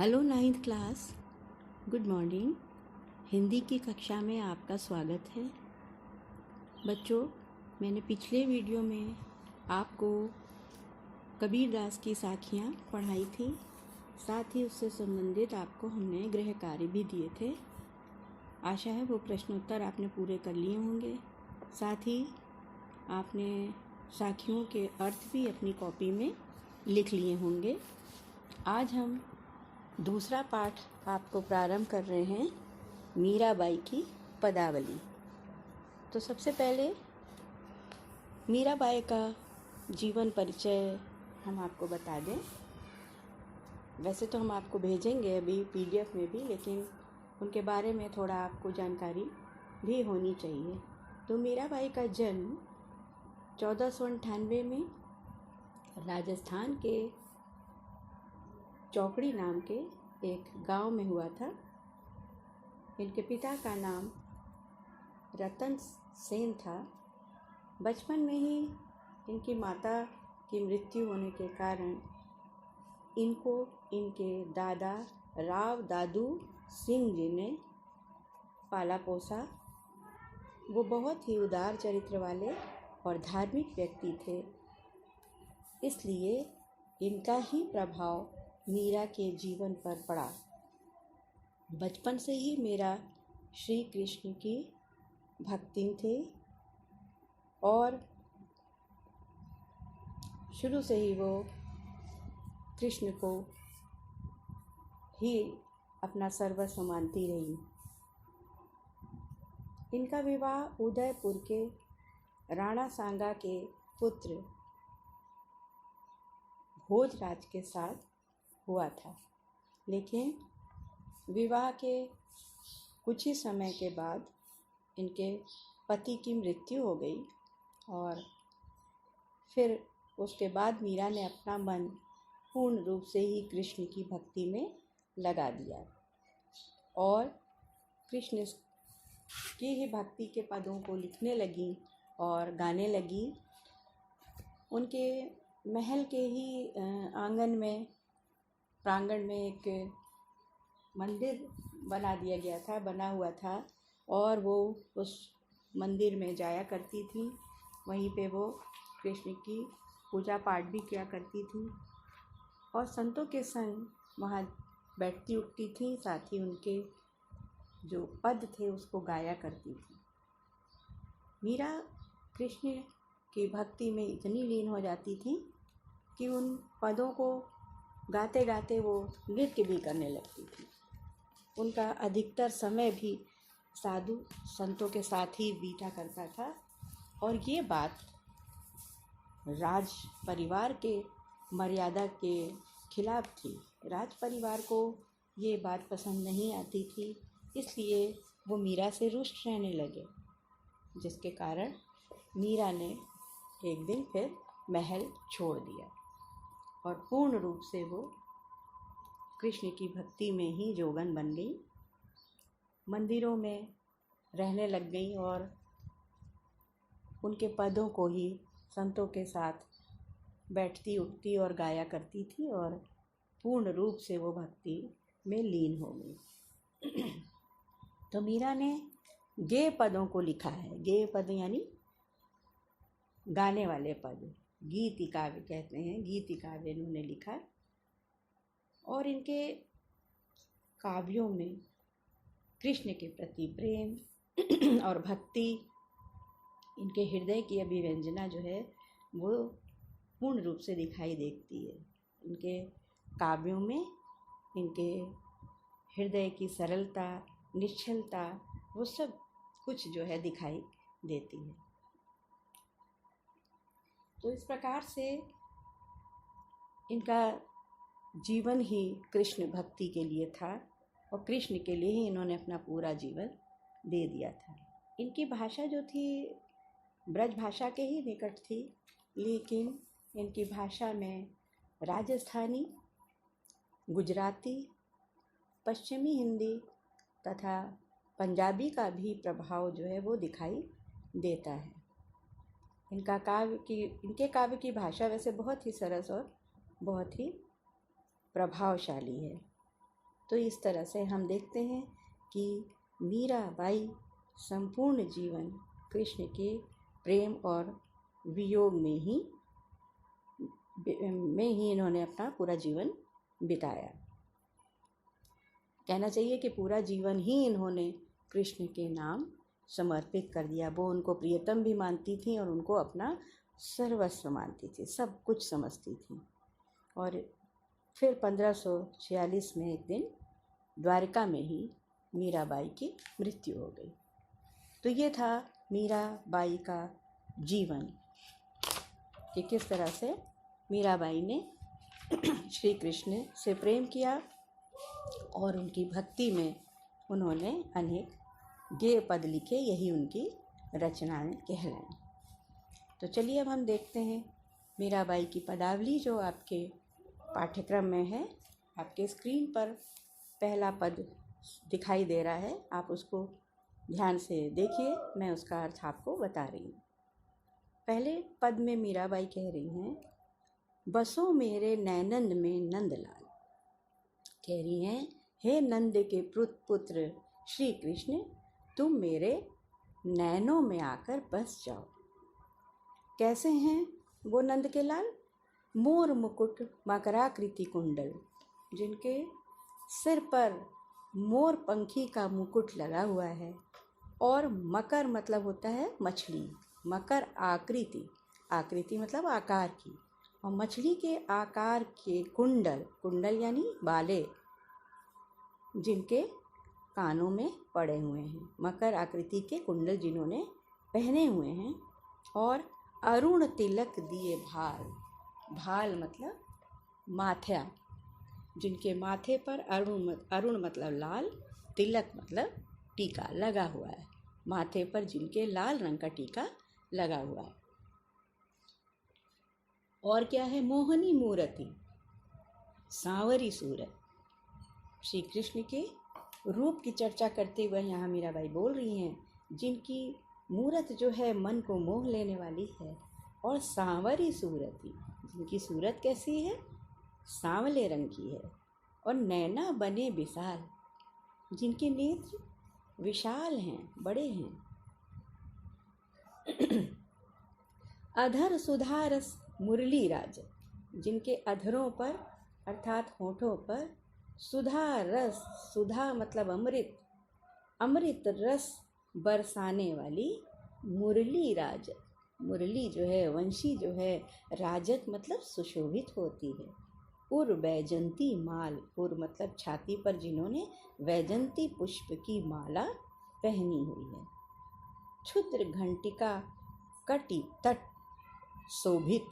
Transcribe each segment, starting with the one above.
Hello ninth class, good morning. Hindi की कक्षा में आपका स्वागत है। बच्चों, मैंने पिछले वीडियो में आपको कबीरदास की साखियाँ पढ़ाई थी। साथ ही उससे संबंधित आपको हमने गृह कार्य भी दिए थे। आशा है वो प्रश्नोत्तर आपने पूरे कर लिए होंगे। साथ ही आपने साखियों के अर्थ भी अपनी कॉपी में लिख लिए होंगे। आज हम दूसरा पाठ आपको प्रारंभ कर रहे हैं, मीराबाई की पदावली। तो सबसे पहले मीराबाई का जीवन परिचय हम आपको बता दें। वैसे तो हम आपको भेजेंगे अभी PDF में भी, लेकिन उनके बारे में थोड़ा आपको जानकारी भी होनी चाहिए। तो मीराबाई का जन्म 1498 में राजस्थान के चौकड़ी नाम के एक गांव में हुआ था। इनके पिता का नाम रतन सेन था। बचपन में ही इनकी माता की मृत्यु होने के कारण इनको इनके दादा राव दादू सिंह जी ने पाला पोसा। वो बहुत ही उदार चरित्र वाले और धार्मिक व्यक्ति थे, इसलिए इनका ही प्रभाव मीरा के जीवन पर पड़ा। बचपन से ही मीरा श्री कृष्ण की भक्ति थी और शुरू से ही वो कृष्ण को ही अपना सर्वस्व मानती रही। इनका विवाह उदयपुर के राणा सांगा के पुत्र भोजराज के साथ हुआ था, लेकिन विवाह के कुछ ही समय के बाद इनके पति की मृत्यु हो गई और फिर उसके बाद मीरा ने अपना मन पूर्ण रूप से ही कृष्ण की भक्ति में लगा दिया और कृष्ण की ही भक्ति के पदों को लिखने लगी और गाने लगी। उनके महल के ही प्रांगण में एक मंदिर बना हुआ था और वो उस मंदिर में जाया करती थी। वहीं पे वो कृष्ण की पूजा पाठ भी किया करती थी और संतों के संग वहाँ बैठती उठती थी। साथ ही उनके जो पद थे उसको गाया करती थी। मीरा कृष्ण की भक्ति में इतनी लीन हो जाती थी कि उन पदों को गाते गाते वो नृत्य भी करने लगती थी। उनका अधिकतर समय भी साधु संतों के साथ ही बीता करता था और ये बात राज परिवार के मर्यादा के खिलाफ थी। राज परिवार को ये बात पसंद नहीं आती थी, इसलिए वो मीरा से रुष्ट रहने लगे, जिसके कारण मीरा ने एक दिन फिर महल छोड़ दिया और पूर्ण रूप से वो कृष्ण की भक्ति में ही जोगन बन गई। मंदिरों में रहने लग गई और उनके पदों को ही संतों के साथ बैठती उठती और गाया करती थी और पूर्ण रूप से वो भक्ति में लीन हो गई। तो मीरा ने गेय पदों को लिखा है। गेय पद यानी गाने वाले पद, गीति काव्य कहते हैं। गीति काव्य इन्होंने लिखा और इनके काव्यों में कृष्ण के प्रति प्रेम और भक्ति, इनके हृदय की अभिव्यंजना जो है वो पूर्ण रूप से दिखाई देती है। इनके काव्यों में इनके हृदय की सरलता, निश्चलता, वो सब कुछ जो है दिखाई देती है। तो इस प्रकार से इनका जीवन ही कृष्ण भक्ति के लिए था और कृष्ण के लिए ही इन्होंने अपना पूरा जीवन दे दिया था। इनकी भाषा जो थी ब्रज भाषा के ही निकट थी, लेकिन इनकी भाषा में राजस्थानी, गुजराती, पश्चिमी हिंदी तथा पंजाबी का भी प्रभाव जो है वो दिखाई देता है। इनके काव्य की भाषा वैसे बहुत ही सरस और बहुत ही प्रभावशाली है। तो इस तरह से हम देखते हैं कि मीराबाई संपूर्ण जीवन कृष्ण के प्रेम और वियोग में ही इन्होंने अपना पूरा जीवन बिताया। कहना चाहिए कि पूरा जीवन ही इन्होंने कृष्ण के नाम समर्पित कर दिया। वो उनको प्रियतम भी मानती थी और उनको अपना सर्वस्व मानती थी, सब कुछ समझती थी। और फिर 1546 में एक दिन द्वारका में ही मीराबाई की मृत्यु हो गई। तो ये था मीराबाई का जीवन कि किस तरह से मीराबाई ने श्री कृष्ण से प्रेम किया और उनकी भक्ति में उन्होंने अनेक गेय पद लिखे। यही उनकी रचनाएं कहलाएं। तो चलिए अब हम देखते हैं मीराबाई की पदावली, जो आपके पाठ्यक्रम में है। आपके स्क्रीन पर पहला पद दिखाई दे रहा है, आप उसको ध्यान से देखिए, मैं उसका अर्थ आपको बता रही हूँ। पहले पद में मीराबाई कह रही हैं, बसो मेरे नैनंद में नंदलाल। कह रही हैं, हे नंद के पुत्र श्री कृष्ण, तुम मेरे नैनों में आकर बस जाओ। कैसे हैं वो नंद के लाल? मोर मुकुट मकराकृति कुंडल, जिनके सिर पर मोर पंखी का मुकुट लगा हुआ है। और मकर मतलब होता है मछली, मकर आकृति, आकृति मतलब आकार की, और मछली के आकार के कुंडल, कुंडल यानी बाले, जिनके कानों में पड़े हुए हैं। मकर आकृति के कुंडल जिन्होंने पहने हुए हैं। और अरुण तिलक दिए भाल, भाल मतलब माथ्या, जिनके माथे पर अरुण मतलब लाल, तिलक मतलब टीका लगा हुआ है, माथे पर जिनके लाल रंग का टीका लगा हुआ है। और क्या है? मोहनी मूर्ति, सांवरी सूरत। श्री कृष्ण के रूप की चर्चा करते हुए यहाँ मीराबाई बोल रही हैं, जिनकी मूरत जो है मन को मोह लेने वाली है। और सांवरी सूरती, जिनकी सूरत कैसी है? सांवले रंग की है। और नैना बने विशाल, जिनके नेत्र विशाल हैं, बड़े हैं। अधर सुधारस मुरली राज, जिनके अधरों पर अर्थात होठों पर सुधा रस, सुधा मतलब अमृत, अमृत रस बरसाने वाली मुरली राज। मुरली जो है, वंशी जो है, राजत मतलब सुशोभित होती है। उर वैजंती माल, उर मतलब छाती पर जिन्होंने वैजंती पुष्प की माला पहनी हुई है। क्षुद्र घंटिका कटी तट शोभित,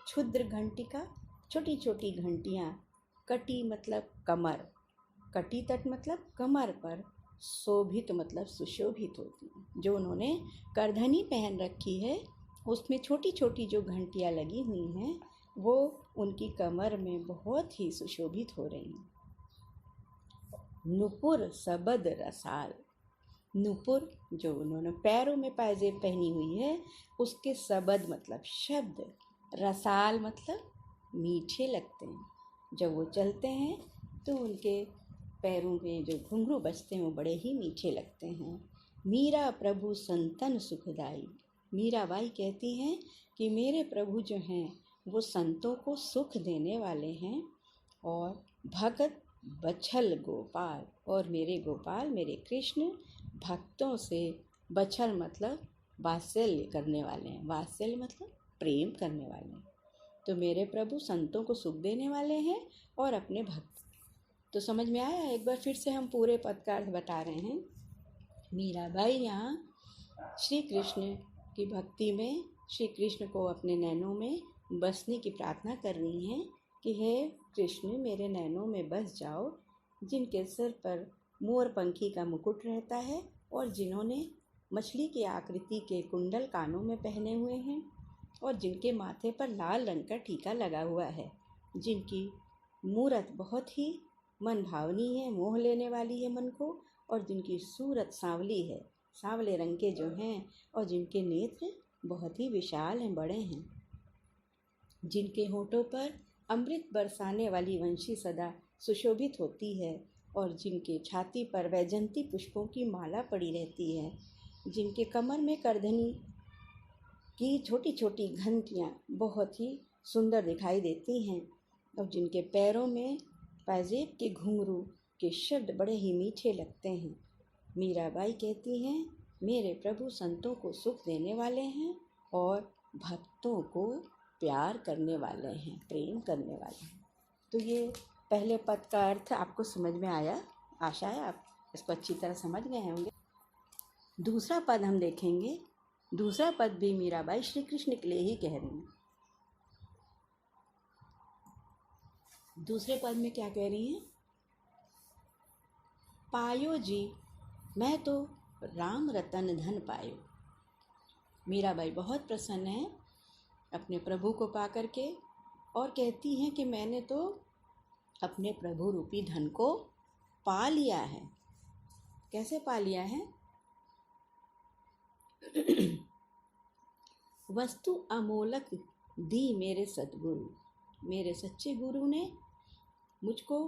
क्षुद्र घंटिका छोटी छोटी घंटियाँ, कटी मतलब कमर, कटी तट मतलब कमर पर, शोभित मतलब सुशोभित होती हैं। जो उन्होंने करधनी पहन रखी है, उसमें छोटी छोटी जो घंटियाँ लगी हुई हैं, वो उनकी कमर में बहुत ही सुशोभित हो रही हैं। नुपुर सबद रसाल, नुपुर जो उन्होंने पैरों में पायजेब पहनी हुई है, उसके सबद मतलब शब्द, रसाल मतलब मीठे लगते हैं। जब वो चलते हैं तो उनके पैरों में जो घुंघरू बजते हैं वो बड़े ही मीठे लगते हैं। मीरा प्रभु संतन सुखदाई, मीराबाई कहती हैं कि मेरे प्रभु जो हैं वो संतों को सुख देने वाले हैं। और भगत बछल गोपाल, और मेरे गोपाल मेरे कृष्ण भक्तों से, बछल मतलब वात्सल्य करने वाले हैं, वात्सल्य मतलब प्रेम करने वाले हैं। तो मेरे प्रभु संतों को सुख देने वाले हैं और अपने भक्त। तो समझ में आया? एक बार फिर से हम पूरे पद का अर्थ बता रहे हैं। मीराबाई यहाँ श्री कृष्ण की भक्ति में श्री कृष्ण को अपने नैनों में बसने की प्रार्थना कर रही हैं कि हे कृष्ण, मेरे नैनों में बस जाओ, जिनके सिर पर मोर पंखी का मुकुट रहता है और जिन्होंने मछली की आकृति के कुंडल कानों में पहने हुए हैं और जिनके माथे पर लाल रंग का टीका लगा हुआ है, जिनकी मूरत बहुत ही मन भावनी है, मोह लेने वाली है मन को, और जिनकी सूरत सांवली है, सांवले रंग के जो हैं, और जिनके नेत्र बहुत ही विशाल हैं, बड़े हैं, जिनके होठों पर अमृत बरसाने वाली वंशी सदा सुशोभित होती है, और जिनके छाती पर वैजंती पुष्पों की माला पड़ी रहती है, जिनके कमर में करधनी की छोटी छोटी घंटियाँ बहुत ही सुंदर दिखाई देती हैं, और जिनके पैरों में पाजेब के घुंघरू के शब्द बड़े ही मीठे लगते हैं। मीराबाई कहती हैं, मेरे प्रभु संतों को सुख देने वाले हैं और भक्तों को प्यार करने वाले हैं, प्रेम करने वाले हैं। तो ये पहले पद का अर्थ आपको समझ में आया। आशा है आप इसको अच्छी तरह समझ गए होंगे। दूसरा पद हम देखेंगे। दूसरा पद भी मीराबाई श्री कृष्ण के लिए ही कह रही हैं। दूसरे पद में क्या कह रही हैं? पायो जी मैं तो राम रतन धन पायो। मीराबाई बहुत प्रसन्न है अपने प्रभु को पा करके और कहती हैं कि मैंने तो अपने प्रभु रूपी धन को पा लिया है। कैसे पा लिया है? वस्तु अमोलक दी मेरे सतगुरु। मेरे सच्चे गुरु ने मुझको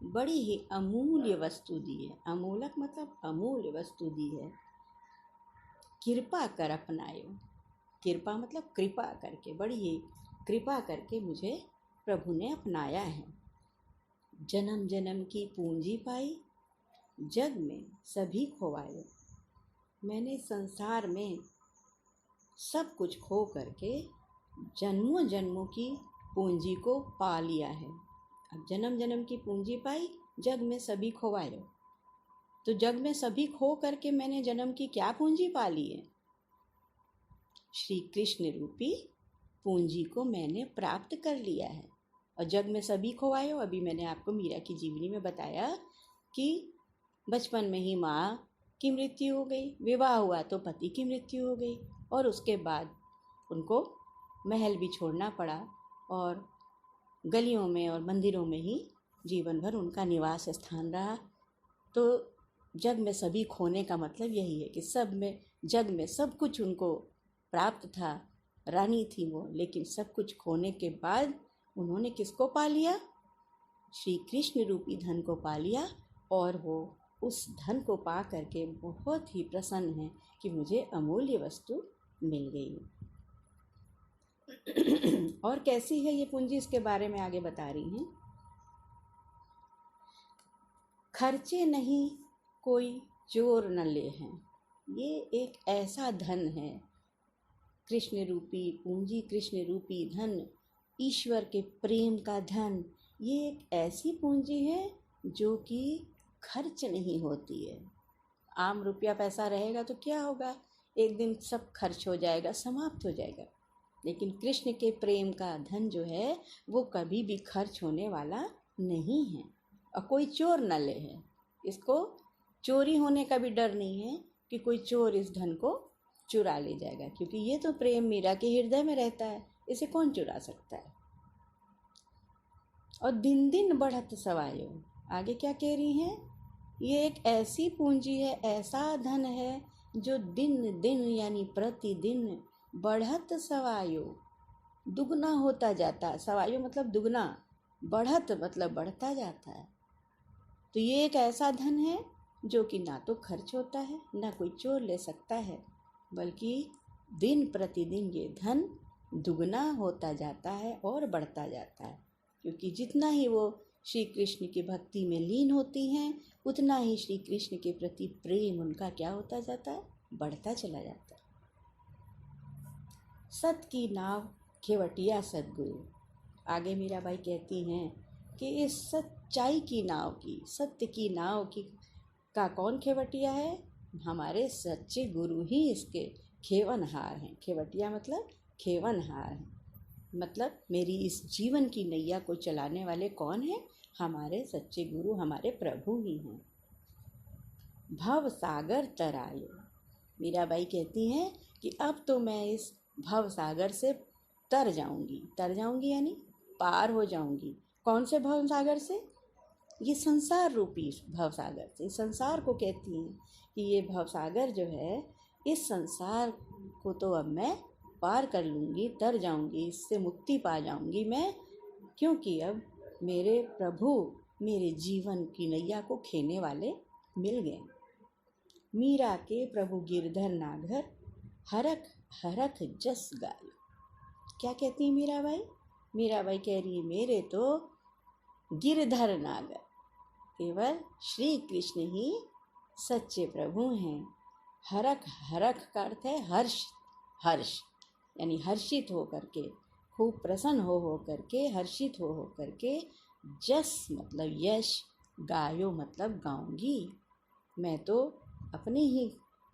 बड़ी ही अमूल्य वस्तु दी है। अमोलक मतलब अमूल्य वस्तु दी है। कृपा कर अपनायो। कृपा मतलब कृपा करके, बड़ी ही कृपा करके मुझे प्रभु ने अपनाया है। जन्म जन्म की पूंजी पाई, जग में सभी खोवायो। मैंने संसार में सब कुछ खो करके जन्मों जन्मों की पूंजी को पा लिया है। अब जन्म जन्म की पूंजी पाई, जग में सभी खोवायो। तो जग में सभी खो करके मैंने जन्म की क्या पूंजी पा ली है? श्री कृष्ण रूपी पूंजी को मैंने प्राप्त कर लिया है। और जग में सभी खोवायो, अभी मैंने आपको मीरा की जीवनी में बताया कि बचपन में ही माँ की मृत्यु हो गई, विवाह हुआ तो पति की मृत्यु हो गई, और उसके बाद उनको महल भी छोड़ना पड़ा और गलियों में और मंदिरों में ही जीवन भर उनका निवास स्थान रहा। तो जग में सभी खोने का मतलब यही है कि जग में सब कुछ उनको प्राप्त था, रानी थी वो, लेकिन सब कुछ खोने के बाद उन्होंने किसको पा लिया? श्री कृष्ण रूपी धन को पा लिया। और वो उस धन को पा करके बहुत ही प्रसन्न है कि मुझे अमूल्य वस्तु मिल गई। और कैसी है ये पूंजी, इसके बारे में आगे बता रही हैं। खर्चे नहीं कोई चोर न ले हैं। ये एक ऐसा धन है, कृष्ण रूपी पूंजी, कृष्ण रूपी धन, ईश्वर के प्रेम का धन। ये एक ऐसी पूंजी है जो कि खर्च नहीं होती है। आम रुपया पैसा रहेगा तो क्या होगा, एक दिन सब खर्च हो जाएगा, समाप्त हो जाएगा। लेकिन कृष्ण के प्रेम का धन जो है वो कभी भी खर्च होने वाला नहीं है, और कोई चोर न ले है। इसको चोरी होने का भी डर नहीं है कि कोई चोर इस धन को चुरा ले जाएगा, क्योंकि ये तो प्रेम मीरा के हृदय में रहता है, इसे कौन चुरा सकता है। और दिन दिन बढ़त सवायो। आगे क्या कह रही हैं? ये एक ऐसी पूंजी है, ऐसा धन है जो दिन दिन यानी प्रतिदिन बढ़त सवायो, दुगना होता जाता है। सवायो मतलब दुगना, बढ़त मतलब बढ़ता जाता है। तो ये एक ऐसा धन है जो कि ना तो खर्च होता है, ना कोई चोर ले सकता है, बल्कि दिन प्रतिदिन ये धन दुगना होता जाता है और बढ़ता जाता है। क्योंकि जितना ही वो श्री कृष्ण की भक्ति में लीन होती हैं, उतना ही श्री कृष्ण के प्रति प्रेम उनका क्या होता जाता है? बढ़ता चला जाता है। सत की नाव खेवटिया सतगुरु। आगे मीराबाई कहती हैं कि इस सच्चाई की नाव की, सत्य की नाव की का कौन खेवटिया है? हमारे सच्चे गुरु ही इसके खेवनहार हैं। खेवटिया मतलब खेवनहार हैं, मतलब मेरी इस जीवन की नैया को चलाने वाले कौन हैं? हमारे सच्चे गुरु, हमारे प्रभु ही हैं। भव सागर तरायो। मीराबाई कहती हैं कि अब तो मैं इस भव सागर से तर जाऊंगी यानी पार हो जाऊंगी। कौन से भव सागर से? ये संसार रूपी भव सागर से। संसार को कहती हैं कि ये भव सागर जो है, इस संसार को तो अब मैं पार कर लूँगी, तर जाऊँगी, इससे मुक्ति पा जाऊँगी मैं, क्योंकि अब मेरे प्रभु मेरे जीवन की नैया को खेने वाले मिल गए। मीरा के प्रभु गिरधर नागर, हरख हरख जस गायो। क्या कहती है मीराबाई? मीराबाई कह रही है मेरे तो गिरधर नागर, केवल श्री कृष्ण ही सच्चे प्रभु हैं। हरख हरख का अर्थ है हर्ष, हर्ष यानी हर्षित हो करके, खूब प्रसन्न हो करके, हर्षित हो करके, जस मतलब यश, गायो मतलब गाऊंगी। मैं तो अपने ही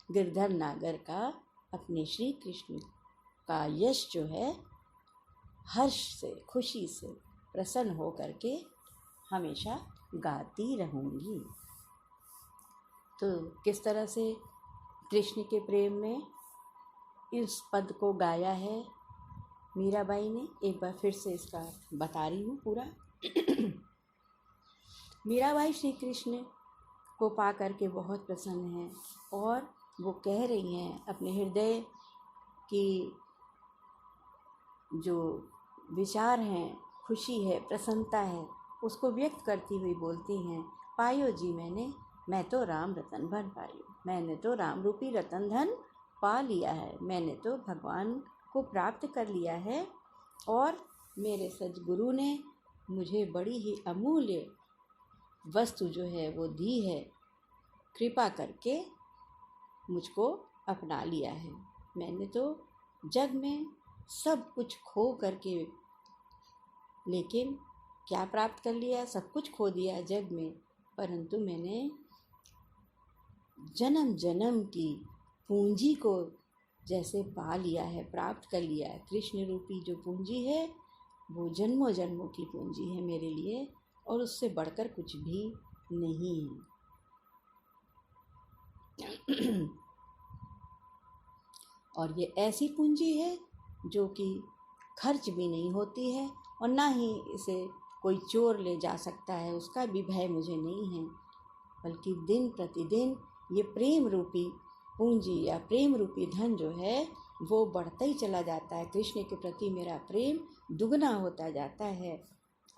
गिरधर नागर का, अपने श्री कृष्ण का यश जो है हर्ष से, खुशी से प्रसन्न हो करके हमेशा गाती रहूँगी। तो किस तरह से कृष्ण के प्रेम में इस पद को गाया है मीराबाई ने, एक बार फिर से इसका बता रही हूँ पूरा। मीराबाई श्री कृष्ण को पा करके बहुत प्रसन्न हैं और वो कह रही हैं अपने हृदय की जो विचार हैं, खुशी है, प्रसन्नता है, उसको व्यक्त करती हुई बोलती हैं, पायो जी मैं तो राम रतन धन पायो। मैंने तो राम रूपी रतन धन पा लिया है, मैंने तो भगवान को प्राप्त कर लिया है और मेरे सद्गुरु ने मुझे बड़ी ही अमूल्य वस्तु जो है वो दी है, कृपा करके मुझको अपना लिया है। मैंने तो जग में सब कुछ खो करके, लेकिन क्या प्राप्त कर लिया? सब कुछ खो दिया जग में, परंतु मैंने जन्म जन्म की पूंजी को जैसे पा लिया है, प्राप्त कर लिया है। कृष्ण रूपी जो पूंजी है वो जन्मों जन्मों की पूंजी है मेरे लिए, और उससे बढ़कर कुछ भी नहीं है। और ये ऐसी पूंजी है जो कि खर्च भी नहीं होती है और ना ही इसे कोई चोर ले जा सकता है, उसका भी भय मुझे नहीं है। बल्कि दिन प्रतिदिन ये प्रेम रूपी पूंजी या प्रेम रूपी धन जो है वो बढ़ता ही चला जाता है। कृष्ण के प्रति मेरा प्रेम दुगना होता जाता है।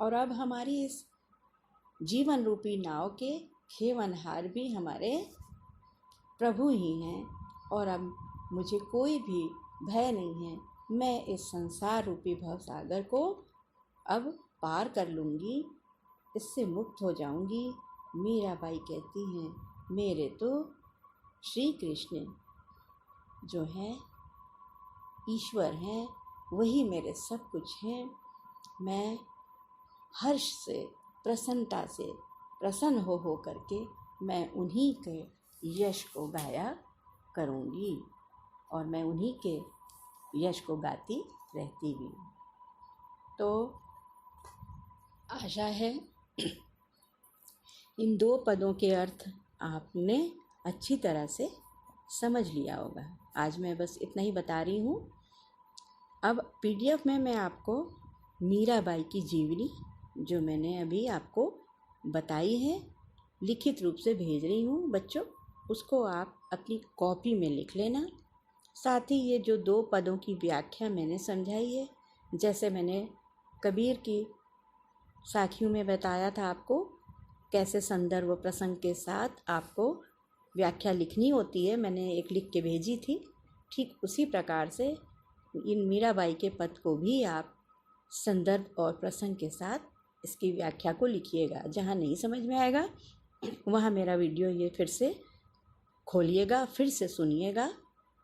और अब हमारी इस जीवन रूपी नाव के खेवनहार भी हमारे प्रभु ही हैं, और अब मुझे कोई भी भय नहीं है। मैं इस संसार रूपी भवसागर को अब पार कर लूँगी, इससे मुक्त हो जाऊँगी। मीराबाई कहती हैं मेरे तो श्री कृष्ण जो हैं ईश्वर हैं, वही मेरे सब कुछ हैं। मैं हर्ष से, प्रसन्नता से प्रसन्न हो करके मैं उन्हीं के यश को गाया करूँगी और मैं उन्हीं के यश को गाती रहती भी। तो आशा है इन दो पदों के अर्थ आपने अच्छी तरह से समझ लिया होगा। आज मैं बस इतना ही बता रही हूँ। अब पीडीएफ में मैं आपको मीराबाई की जीवनी जो मैंने अभी आपको बताई है लिखित रूप से भेज रही हूँ बच्चों, उसको आप अपनी कॉपी में लिख लेना। साथ ही ये जो दो पदों की व्याख्या मैंने समझाई है, जैसे मैंने कबीर की साखियों में बताया था आपको कैसे संदर्भ प्रसंग के साथ आपको व्याख्या लिखनी होती है, मैंने एक लिख के भेजी थी। ठीक उसी प्रकार से इन मीराबाई के पद को भी आप संदर्भ और प्रसंग के साथ इसकी व्याख्या को लिखिएगा। जहाँ नहीं समझ में आएगा वहाँ मेरा वीडियो ये फिर से खोलिएगा, फिर से सुनिएगा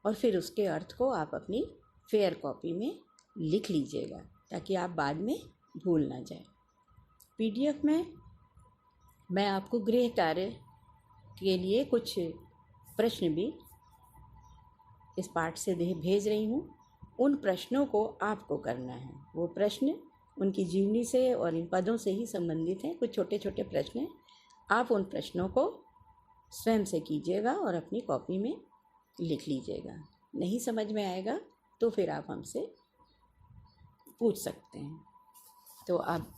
और फिर उसके अर्थ को आप अपनी फेयर कॉपी में लिख लीजिएगा ताकि आप बाद में भूल ना जाए। पीडीएफ में मैं आपको गृह कार्य के लिए कुछ प्रश्न भी इस पाठ से भेज रही हूँ। उन प्रश्नों को आपको करना है। वो प्रश्न उनकी जीवनी से और इन पदों से ही संबंधित हैं। कुछ छोटे छोटे प्रश्न हैं, आप उन प्रश्नों को स्वयं से कीजिएगा और अपनी कॉपी में लिख लीजिएगा। नहीं समझ में आएगा तो फिर आप हमसे पूछ सकते हैं। तो अब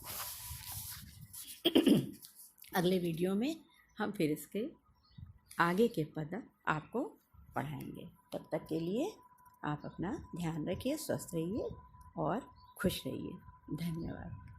अगले वीडियो में हम फिर इसके आगे के पद आपको पढ़ाएंगे। तब तक के लिए आप अपना ध्यान रखिए, स्वस्थ रहिए और खुश रहिए। धन्यवाद।